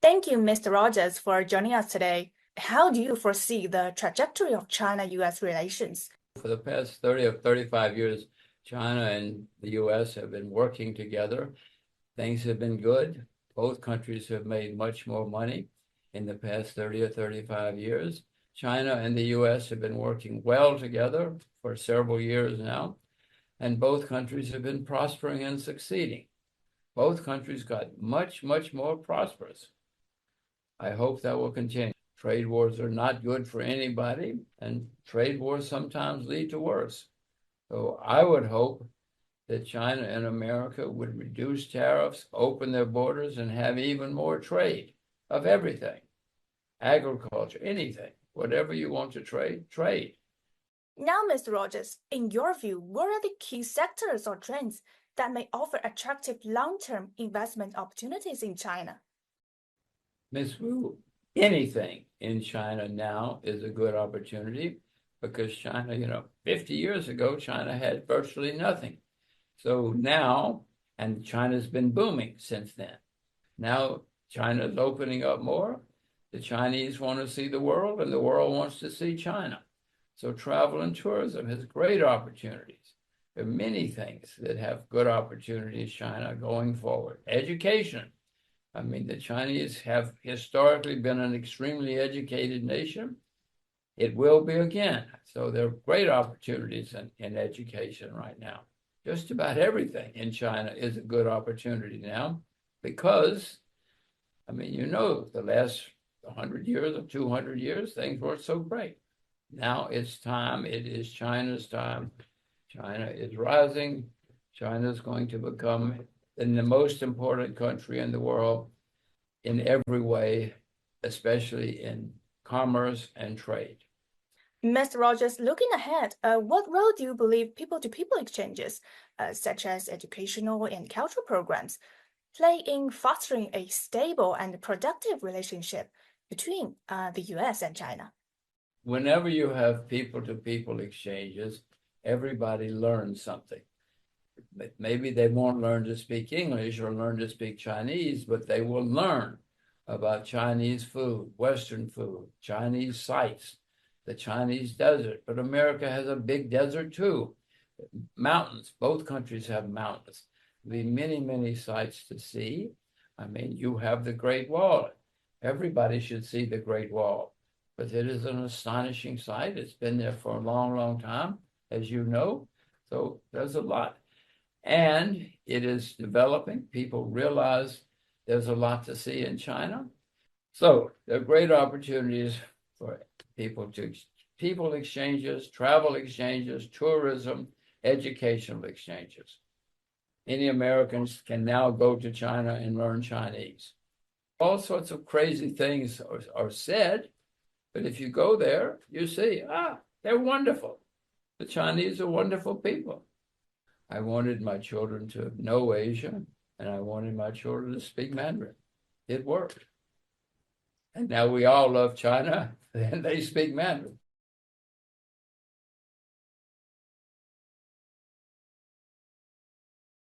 Thank you, Mr. Rogers, for joining us today. How do you foresee the trajectory of China-US relations? For the past 30 or 35 years, China and the US have been working together. Things have been good. Both countries have made much more money in the past 30 or 35 years. China and the US have been working well together for several years now, and both countries have been prospering and succeeding. Both countries got much, much more prosperous. I hope that will continue. Trade wars are not good for anybody, and trade wars sometimes lead to worse. So I would hope that China and America would reduce tariffs, open their borders, and have even more trade of everything. Agriculture, anything, whatever you want to trade, trade. Now, Mr. Rogers, in your view, what are the key sectors or trends that may offer attractive long-term investment opportunities in China? Ms. Wu, anything in China now is a good opportunity because China, 50 years ago, China had virtually nothing. So now, and China's been booming since then. Now China's opening up more. The Chinese want to see the world, and the world wants to see China. So travel and tourism has great opportunities. There are many things that have good opportunities, China, going forward. Education. I mean, the Chinese have historically been an extremely educated nation. It will be again. So there are great opportunities in education right now. Just about everything in China is a good opportunity now because, the last 100 years or 200 years, things weren't so great. Now it's time. It is China's time. China is rising. China is going to become the most important country in the world in every way, especially in commerce and trade. Mr. Rogers, looking ahead, what role do you believe people-to-people exchanges, such as educational and cultural programs, play in fostering a stable and productive relationship between the US and China? Whenever you have people-to-people exchanges, everybody learns something. Maybe they won't learn to speak English or learn to speak Chinese, but they will learn about Chinese food, Western food, Chinese sites, the Chinese desert. But America has a big desert too. Mountains, both countries have mountains. There'll be many, many sights to see. You have the Great Wall. Everybody should see the Great Wall. But it is an astonishing sight. It's been there for a long, long time, as you know. So there's a lot. And it is developing. People realize there's a lot to see in China. So there are great opportunities for people exchanges, travel exchanges, tourism, educational exchanges. Many Americans can now go to China and learn Chinese. All sorts of crazy things are said, but if you go there, you see, they're wonderful. The Chinese are wonderful people. I wanted my children to know Asia, and I wanted my children to speak Mandarin. It worked. And now we all love China, and they speak Mandarin.